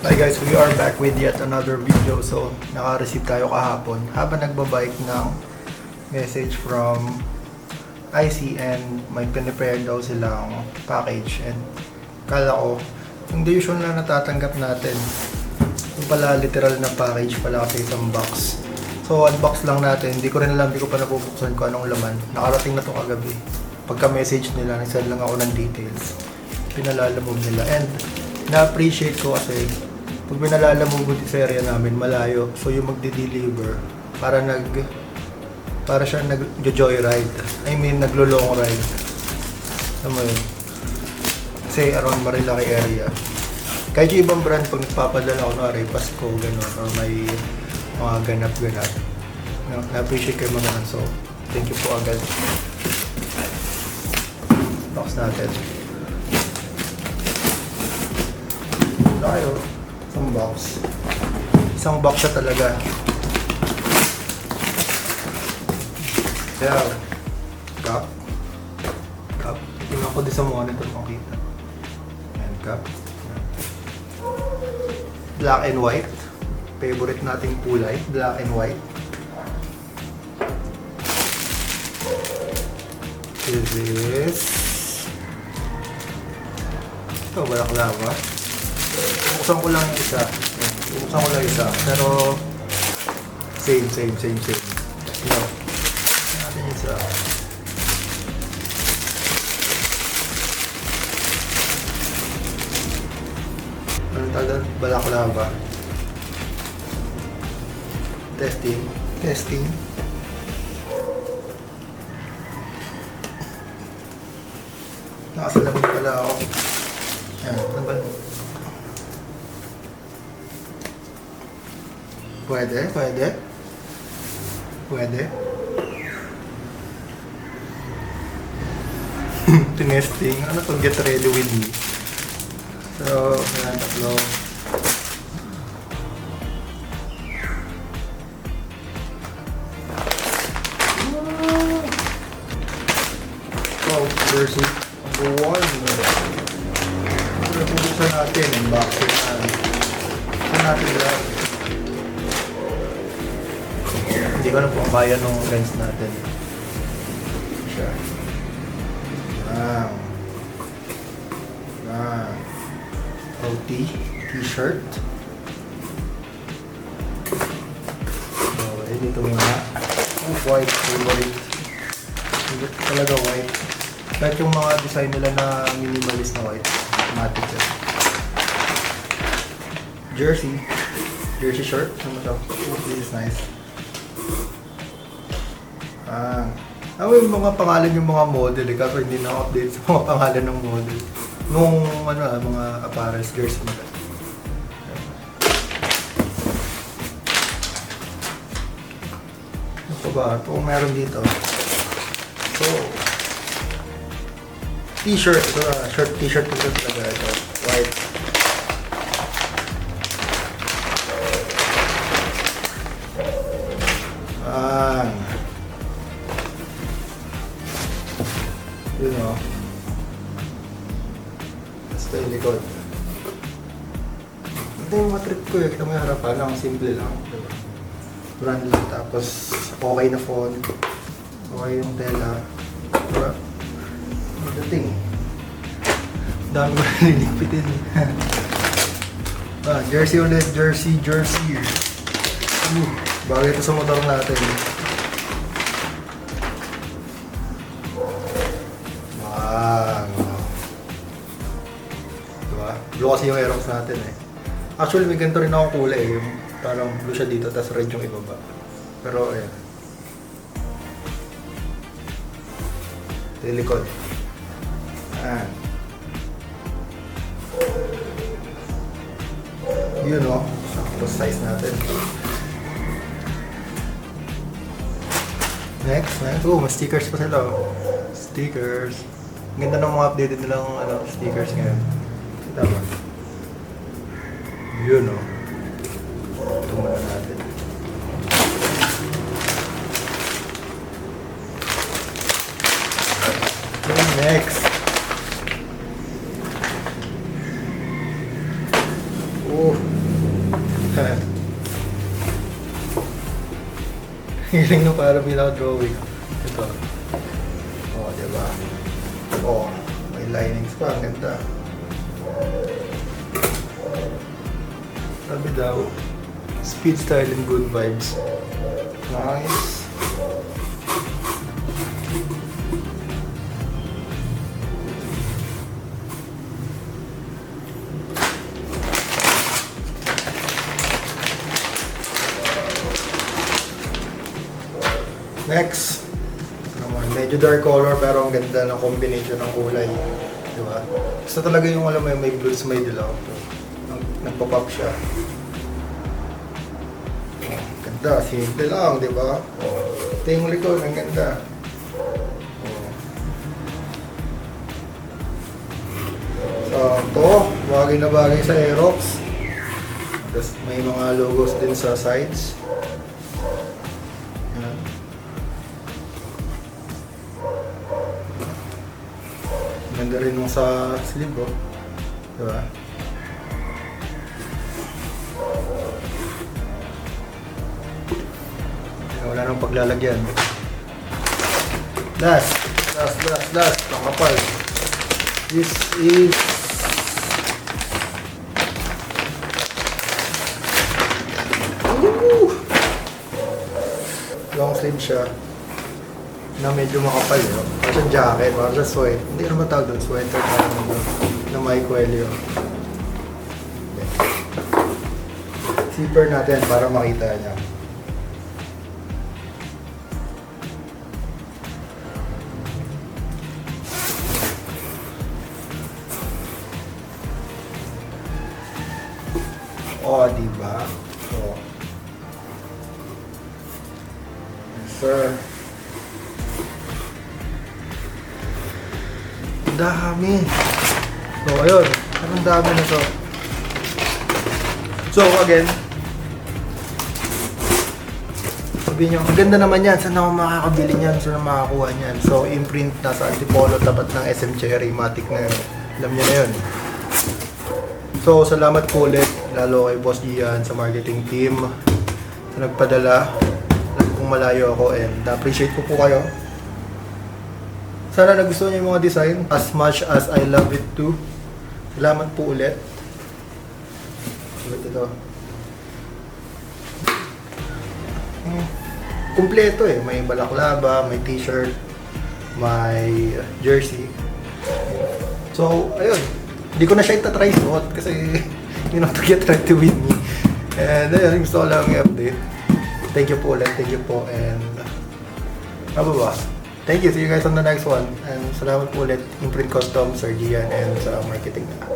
Hi guys, we are back with yet another video. So, naka-receive tayo kahapon habang nagbabike ng message from IC and may pinipare daw silang package. And kala ko, yung the usual na natatanggap natin, yung pala literal na package pala kasi isang box. So, unbox lang natin. Hindi ko rin alam, hindi ko pa nabubuksan kung anong laman. Nakarating na to kagabi. Pagka-message nila, nagsend lang ako ng details. Pinalalamove nila. And na-appreciate ko kasi pag pinalalamove ko sa area namin, malayo. So yung magde-deliver, para siya nag-joyride. I mean, naglo-long ride. Alam mo yun? Kasi around Marilaki area. Kahit yung ibang brand, pag nagpapadala ako, Pasko, gano'n, or may mga ganap-ganap, na-appreciate kayo mga nan. So, thank you po agad. Box natin. Tayo. Isang box siya talaga. Yeah. Cup. Tingnan ko din sa monitor makita. Ayan, cup. Black and white. Favorite nating kulay. Black and white. This is... ito, balaklava. Buksan ko lang yung isa. Pero same. No. Natin yung isa. Anong tagal? Balaklava. Testing. Nakasalamin pala ako. Ayan, ano ba? Pwede. Tinesting. Ano to? Get ready with me. So, ayan, tatlo. Oh, there's it. Number one. Buksan natin. Unboxing na. Buksan natin lang. Hindi ko na po kaya nung lens natin. Siya. OT t-shirt. Okay, dito muna. White favorite. Hindi talaga white. Kahit yung mga design nila na minimalist na white. Matic yan. Jersey shirt. This is nice. Yung mga pangalan yung mga model kasi hindi na update sa mga pangalan ng model nung mga apparels jersey nila. Ano ba? Ito meron dito. So, t-shirt. Ito t-shirt ito talaga. Ito, white. Yun o. Basta yung likod. Ito yung mga trip ko eh. Ito may harapan lang. Simple lang. Diba? Brand lang. Tapos okay na phone. Okay yung tela. Diba? Dating. Dami ko na liligpitin. Jersey ulit. Jersey. Bagay ito sa motor natin. Diba? Blue kasi yung Aerox natin eh. Actually may ganito rin akong kulay eh. Yung parang blue siya dito, tapos red yung ibaba. Pero ayan. Ito yung likod. Ayan. Yun o. Sakto size natin. Next. Oh, may stickers pa sila. Stickers. Ganda ng mga updated nilang stickers ngayon. Tama. Yun o. Ito muna natin. Next. Oh. Hiling na para pinaka-drawing. Ito. Oh, diba? Oh, may linings pa. Ang ganda. Sabi daw, speed, style, and good vibes. Nice. Next, naman, medyo dark color pero ang ganda ng combination ng kulay. Diba? Gusto talaga yung alam mo yung may blues, may dilaw. Nagpa-pop siya. Ganda, simple lang, diba? Ito yung likod, ang ganda. So, ito, bagay na bagay sa Aerox. Tapos may mga logos din sa sides. Yan. Ganda rin yung sa sleeve, oh. Diba? Wala nang paglalagyan. Last. Ang kapal. This is long sleeve siya na medyo makapal, no? Parang siyang jacket, parang siyang sweat. Hindi naman tawag doon, sweater parang na may kwelyo. Zipper natin para makita niya. Oh, diba? Oh. Yes, sir. Dami. So, ayun. Anong dami na to? So, again, sabihin nyo, ang ganda naman yan. Saan ako makakabili niyan? Saan ako makakuha niyan? So, Imprint nasa Antipolo, tapat ng SM Cherry, matic na yun. Alam niyo na yun. So, salamat po ulit, lalo kay Boss Gian sa marketing team sa nagpadala. Alam kong malayo ako and appreciate ko po kayo. Sana nagustuhan niyo yung mga design as much as I love it too. Salamat po ulit. Ito. Kumpleto eh. May balaklava, may t-shirt, may jersey. So, ayun. Hindi ko na siya itatry suot kasi you know to get ready with me. And ayun, gusto ko lang i-update. Thank you po ulit. Thank you po. And ano ba? Thank you. See you guys on the next one. And salamat po ulit. Imprint Customs, Sir Gian, and sa marketing na.